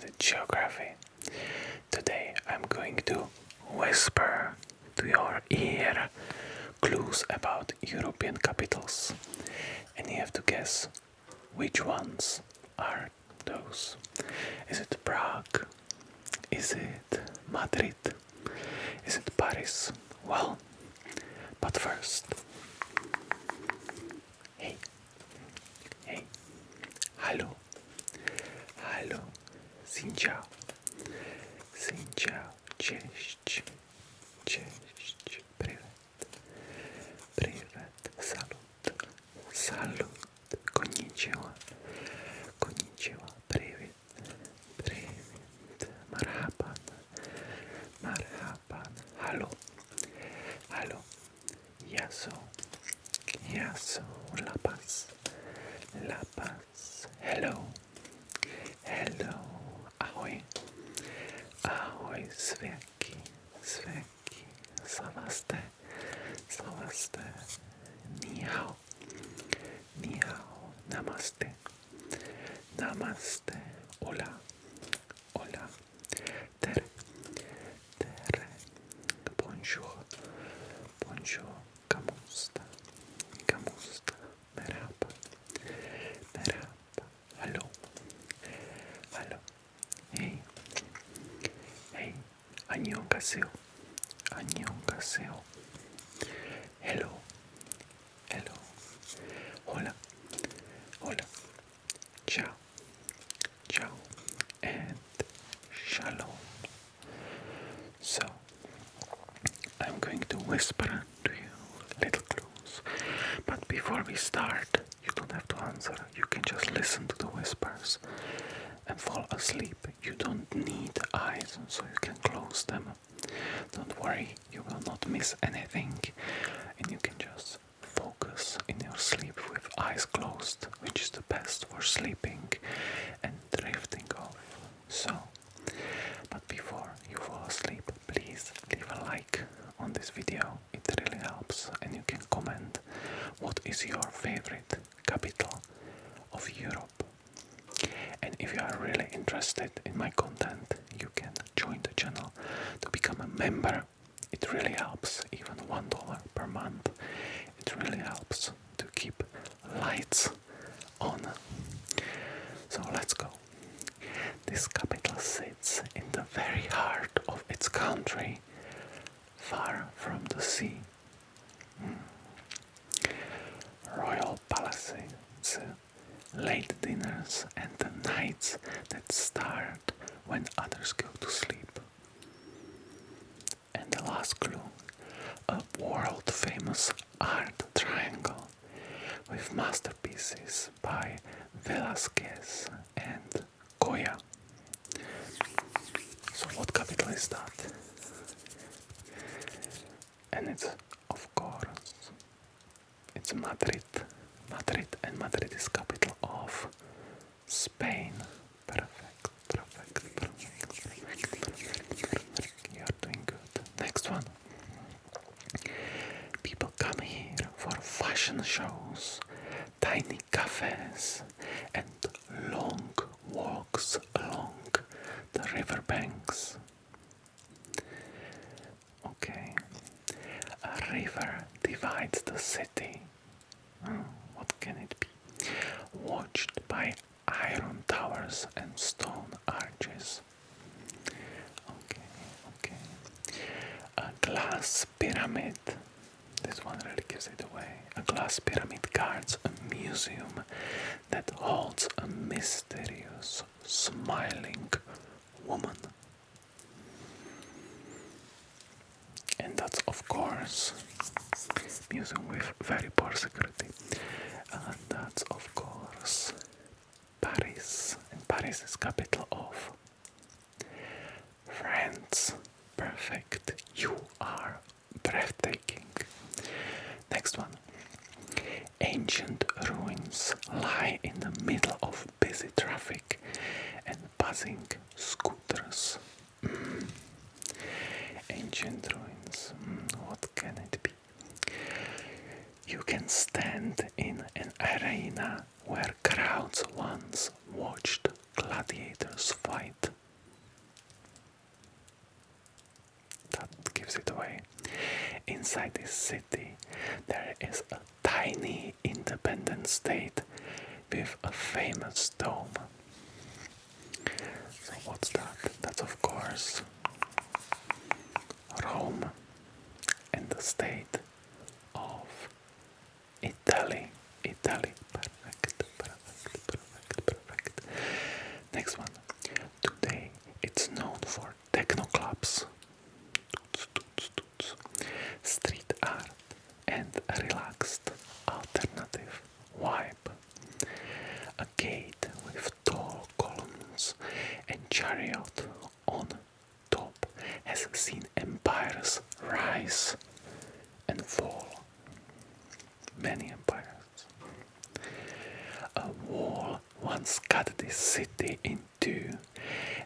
at geography. Today I'm going to whisper to your ear clues about European capitals, and you have to guess which ones are those. Is it Prague? Is it Madrid? Is it Paris? Well, but first, hey, hello, xin chào, cześć, привет, salut, konnichiwa, привет, marhaban, hallo, yaso, la paz, hello, ahoj, sveki, savaste, ni hao, namaste, hola, tere, bonjour, kamusta, merhaba, hello, hey, annyeonghaseyo, hello, hola, ciao, and shalom. So, I'm going to whisper to you little clues, but before we start, you don't have to answer, you can just listen to the whispers and fall asleep. You don't need eyes, so you can close them. Don't worry, you will not miss anything, and you can just focus in your sleep with eyes closed, which is the best for sleeping and drifting off. So, but before you fall asleep, please leave a like on this video. It really helps, and you can comment what is your favorite capital of Europe. And if you are really interested in my content, you can join the channel to become a member. It really helps, even $1 per month. It really helps to keep lights on. So let's go. This capital sits in the very heart of its country, far from the sea. Royal palaces, late dinners, and the nights that start when others go to sleep. And the last clue, a world-famous art triangle with masterpieces by Velázquez and Goya. So what capital is that? And it's, of course, it's Madrid. And Madrid is capital of Spain. Perfect. You're doing good. Next one. People come here for fashion shows, tiny cafes, and long walks along the riverbanks. Okay. A river divides the city. What can it be? Watched by iron towers and stone arches. Okay. A glass pyramid. This one really gives it away. A glass pyramid guards a museum that holds a mysterious, smiling woman. And that's, of course, museum with very poor security. And that's, of course, Paris. And Paris is capital of France. Perfect. You are breathtaking. Next one. Ancient ruins lie in the middle of busy traffic and buzzing scooters. Ancient ruins. What can it be? You can stand in an arena where crowds once watched gladiators fight. inside this city there is a tiny independent state with a famous dome. So what's that? That's of course Rome and the state of Italy. Italy. Perfect. Next one. Today it's known for techno clubs, street art, and a relaxed alternative vibe. A gate with tall columns and chariot on top has seen empires rise and fall. Many empires. A wall once cut this city in two,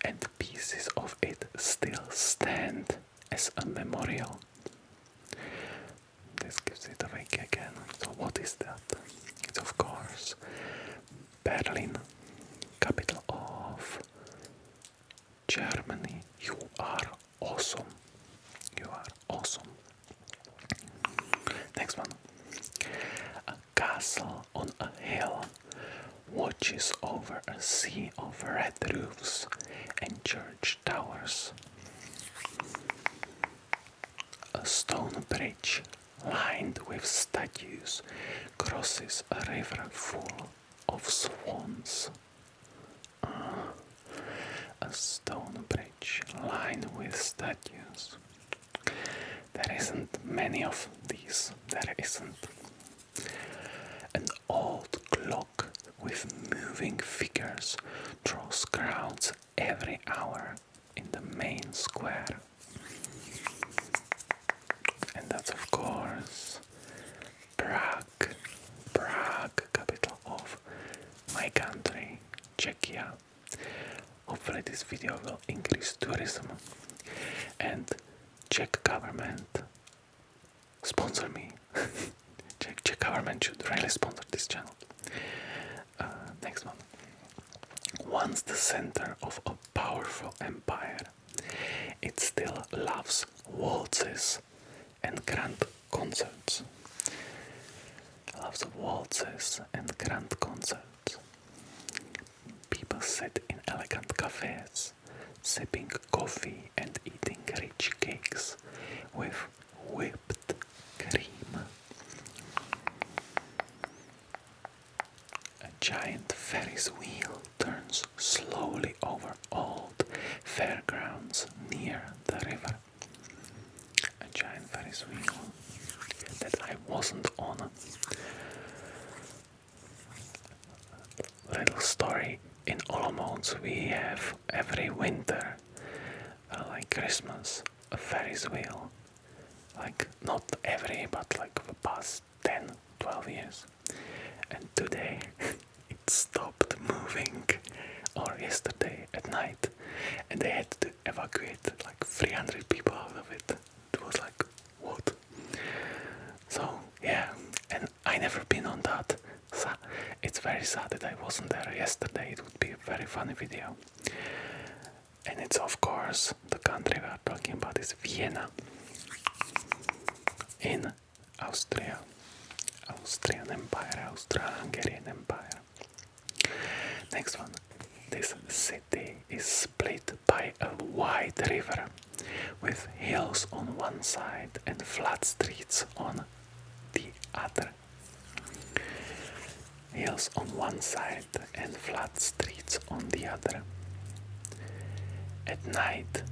and pieces of it still stand as a memorial. This gives it away again. So what is that? It's of course Berlin, capital of Germany. You are awesome. You are awesome. Next one. A castle on a hill watches over a sea of red roofs and church towers. A stone bridge lined with statues crosses a river full of swans. A stone bridge lined with statues. There isn't many of these. There isn't. An old clock with moving figures draws crowds every hour in the main square. And that's of course Prague. Prague, capital of my country, Czechia. Hopefully this video will increase tourism and Czech government sponsor me. Czech government should really sponsor this channel. Next one. Once the center of a powerful empire, it still loves waltzes and grand concerts. Loves waltzes and grand concerts. People sit in elegant cafes, sipping coffee and eating rich cakes with whipped cream. A giant Ferris wheel turns slowly over old fairgrounds near the river. A giant Ferris wheel that I wasn't on. Little story. In Olomouc we have every winter, like Christmas, a Ferris wheel. Like not every, but like the past 10, 12 years. And today it stopped moving, or yesterday at night, and they had to evacuate like 300 people out of it. It was like, what? So yeah, and I never been on that. So it's very sad that I wasn't there yesterday. It would be a very funny video. And it's of course the country we are talking about is Vienna in Austria. Austrian Empire, Austro-Hungarian Empire. Next one. This city is split by a wide river with hills on one side and flat streets on the other. Hills on one side and flat streets on the other. At night,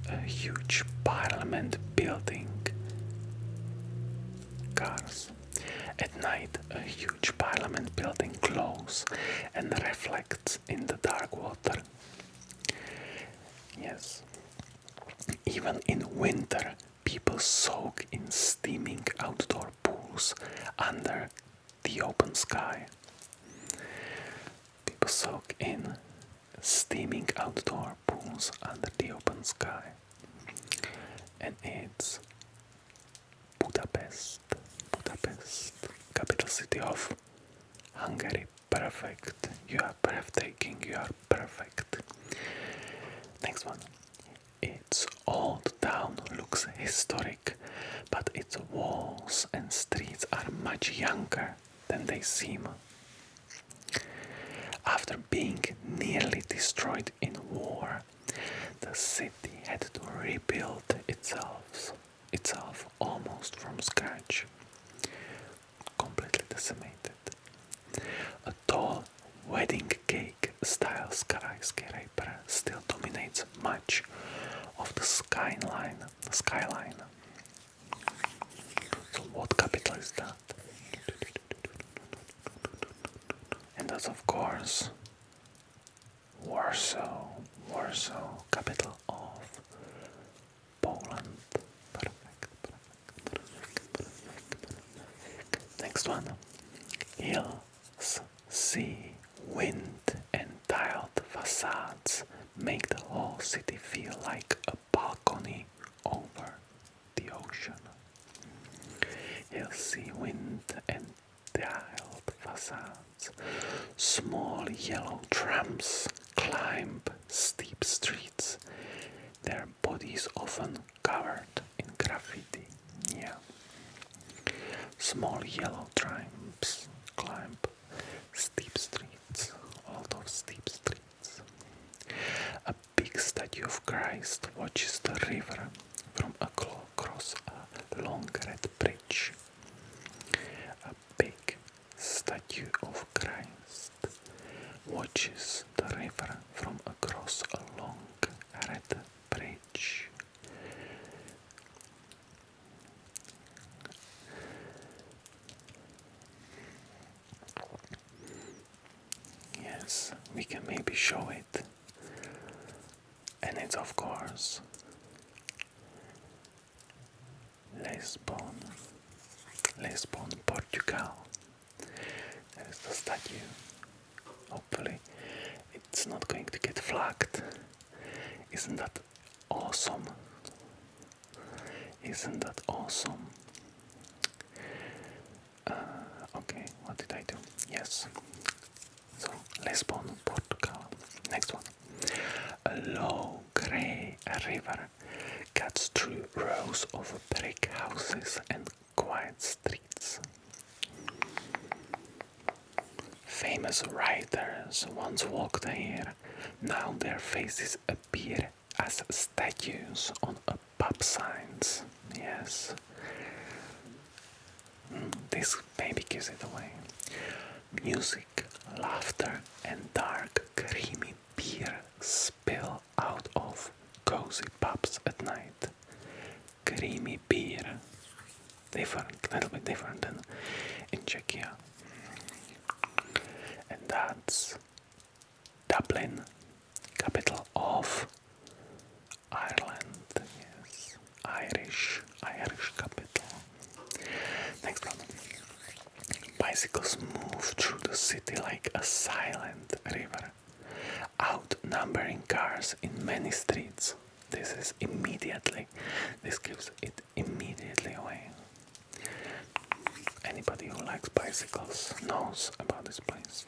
a huge parliament building. Cars. At night, a huge parliament building glows and reflects in the dark water. Yes. Even in winter, people soak in steaming outdoor pools under the open sky. People soak in steaming outdoor pools under the open sky. And it's Budapest, capital city of Hungary. Perfect. You are breathtaking. You are perfect. Next one. Its old town looks historic, but its walls they seem. After being nearly destroyed in war, the city had to rebuild itself almost from scratch, completely decimated. A tall wedding cake style skyscraper still dominates much of the skyline. So what capital is that? And that's of course Warsaw, capital of Poland. Perfect. Next one. Hills, sea, wind and tiled facades make the whole city feel like a balcony over the ocean. Hills, sea, wind and tiled facades. Small yellow trams climb steep streets, their bodies often covered in graffiti. Yeah. Small yellow trams climb steep streets, a lot of steep streets. A big statue of Christ watches the river from across a long red bridge. A big statue of Christ watches the river from across a long red bridge. Yes, we can maybe show it. And it's of course Lisbon, Portugal. There is the statue. Hopefully it's not going to get flagged. Isn't that awesome? Isn't that awesome? Okay, what did I do? Yes. So, Lisbon, Portugal. Next one. A low grey river cuts through rows of brick houses and quiet streets. Famous writers once walked here. Now their faces appear as statues on a pub signs. Yes. This maybe gives it away. Music, laughter and dark creamy beer spill out of cozy pubs at night. Creamy beer. Different, little bit different than in Czechia. And that's Dublin, capital of Ireland. Yes, Irish capital. Next one. Bicycles move through the city like a silent river, outnumbering cars in many streets. This gives it immediately away. Anybody who likes bicycles knows about this place.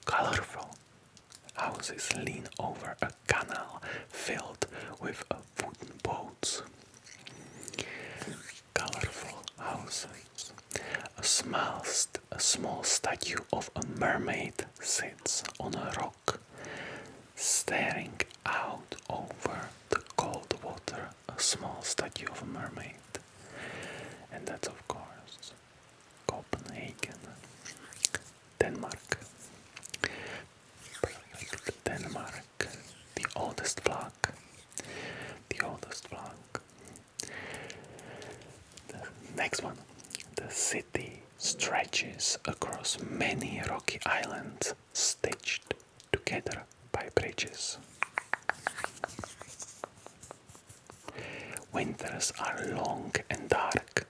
Colorful houses lean over a canal filled with wooden boats. Colorful houses. A small statue of a mermaid sits on a rock, staring out over the cold water. A small statue of a mermaid. And that's of course Copenhagen, Denmark. Denmark, the oldest flag. The next one. The city stretches across many rocky islands stitched together by bridges. Winters are long and dark,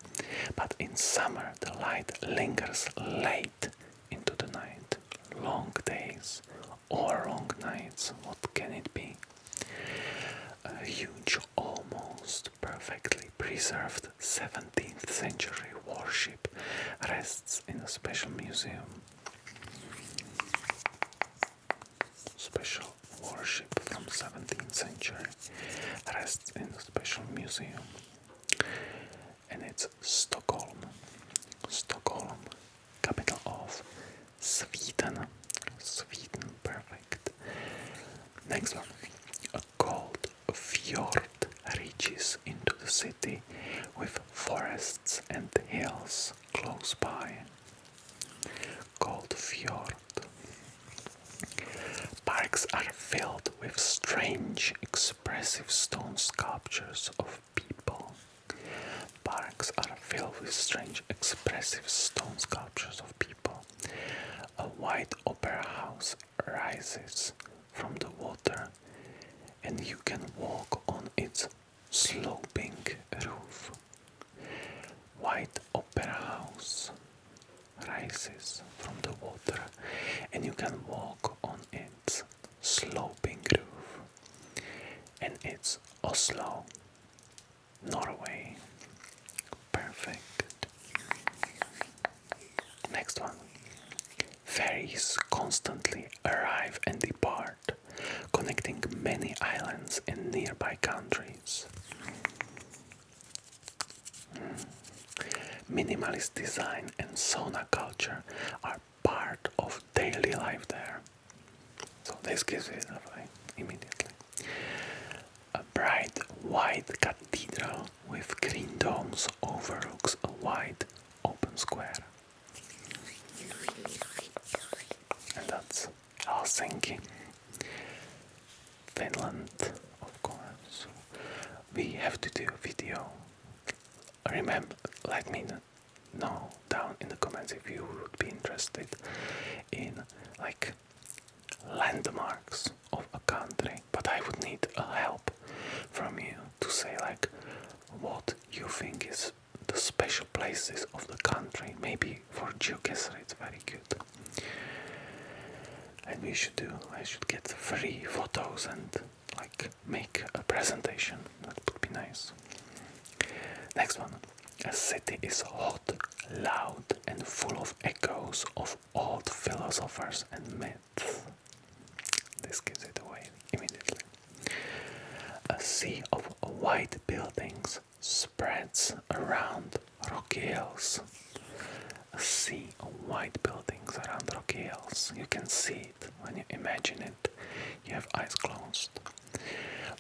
but in summer the light lingers late into the night. Long days or long nights, what can it be? A huge, almost perfectly preserved 17th century warship rests in a special museum. Special warship from 17th century rests in a special museum. And it's Stockholm. Stockholm, capital of Sweden. Sweden, perfect. Next one. A cold fjord reaches into the city with forests and hills close by. Cold fjord. Parks are filled with strange, expressive stone sculptures of people. Parks are filled with strange, expressive stone sculptures of people. A white opera house rises from the water, and you can walk on its sloping roof. White opera house rises from the water, and you can walk on its sloping roof. And it's Oslo, Norway. Perfect. Next one. Ferries constantly arrive and depart, connecting many islands and nearby countries. Minimalist design and sauna culture are part of daily life there. So this gives it away immediately. A bright white cathedral with green domes overlooks a wide open square. And that's Helsinki. Finland, of course. We have to do a video. Remember, let me know down in the comments if you would be interested in like landmarks of a country, but I would need a help from you to say like what you think is the special places of the country. Maybe for geoguessr it's very good. And I should get 3 photos and like make a presentation. That would be nice. Next one. A city is hot, loud, and full of echoes of old philosophers and myths. This gives it away immediately. A sea of white buildings spreads around rocky hills. A sea of white buildings around rocky hills. You can see it when you imagine it. You have eyes closed.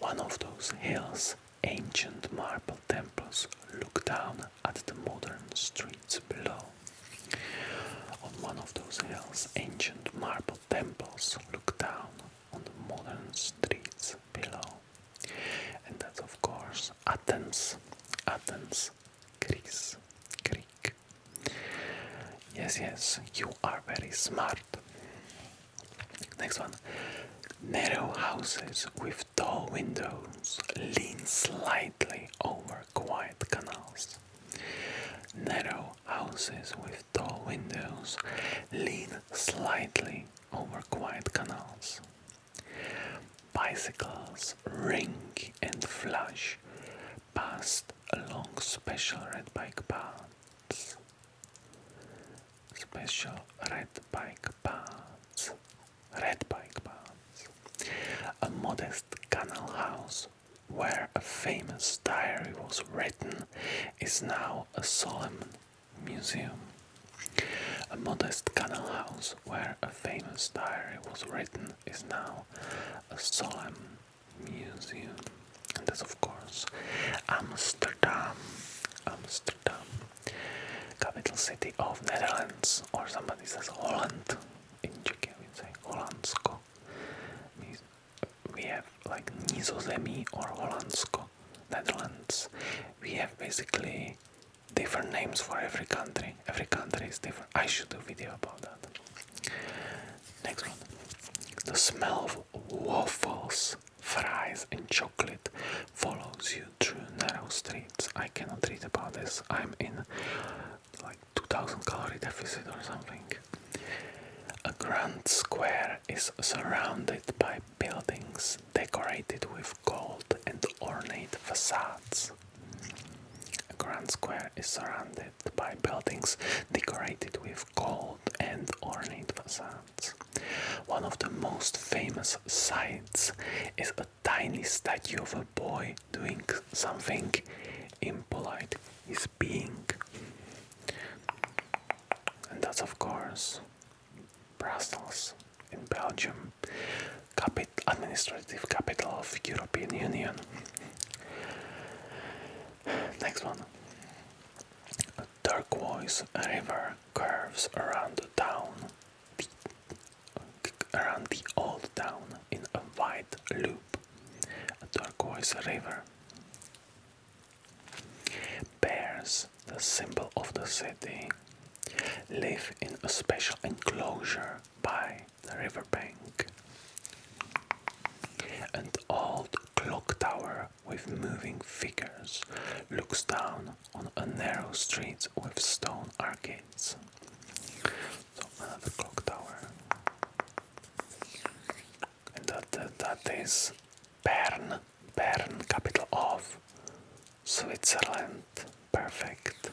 One of those hills, ancient marble temples, look down at the modern streets below. On one of those hills, ancient marble temples look down on the modern streets below. And that's of course Athens. Athens, Greece, Greek. Yes, you are very smart. Next one. Narrow houses with tall windows lean slightly over quiet canals. Narrow houses with tall windows lean slightly over quiet canals. Bicycles ring and flash past along special red bike paths. Special red bike paths. Red bike paths. A modest canal house where a famous diary was written is now a solemn museum. A modest canal house where a famous diary was written is now a solemn museum. And that's of course Amsterdam. Amsterdam, capital city of Netherlands, or somebody says Holland. In Czech we say Holandsko. We have like Nizozemí or Holandsko, Netherlands. We have basically different names for every country. Every country is different. I should do a video about that. Next one. The smell of waffles, fries and chocolate follows you through narrow streets. I cannot read about this. I'm in like 2000 calorie deficit or something. A grand square is surrounded by buildings decorated with gold and ornate facades. A grand square is surrounded by buildings decorated with gold and ornate facades. One of the most famous sights is a tiny statue of a boy doing something impolite is being. And that's of course Brussels in Belgium, administrative capital of European Union. Next one. A turquoise river curves around the town, around the old town in a wide loop. A turquoise river. Bears, the symbol of the city, live in a special enclosure by the riverbank. An old clock tower with moving figures looks down on a narrow street with stone arcades. So another clock tower. And that is Bern, capital of Switzerland. Perfect.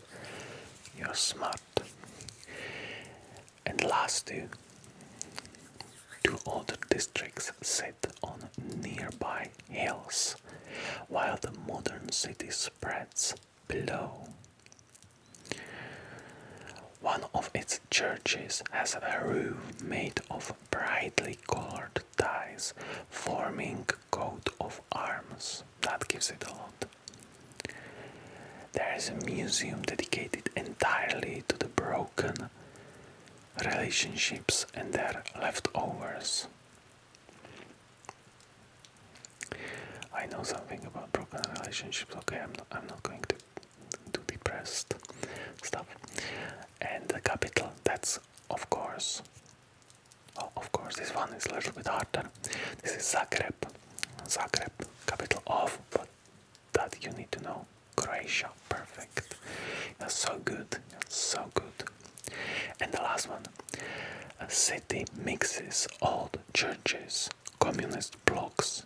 You're smart. And last two older districts sit on nearby hills, while the modern city spreads below. One of its churches has a roof made of brightly colored tiles, forming a coat of arms. That gives it a lot. There is a museum dedicated entirely to the broken relationships and their leftovers. I know something about broken relationships. Okay, I'm not going to do depressed stuff. And the capital, that's of course, this one is a little bit harder. This is Zagreb, capital of, but that you need to know, Croatia. Perfect. You're so good. And the last one, a city mixes old churches, communist blocks,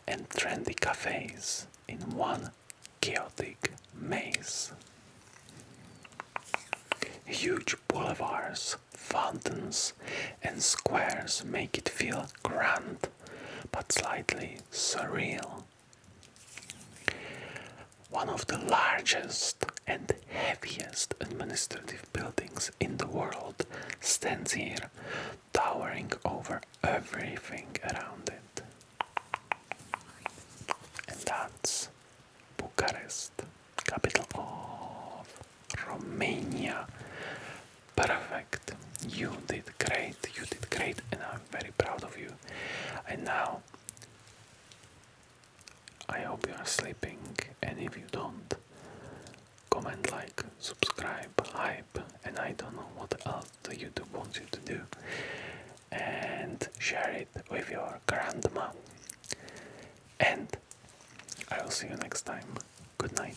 and trendy cafes in one chaotic maze. Huge boulevards, fountains, and squares make it feel grand, but slightly surreal. One of the largest and heaviest administrative buildings in the world stands here, towering over everything around it. And that's Bucharest, capital of Romania. Perfect. You did great, and I'm very proud of you. And now, I hope you are sleeping, and if you don't, comment, like, subscribe, hype, and I don't know what else the YouTube wants you to do. And share it with your grandma. And I will see you next time. Good night.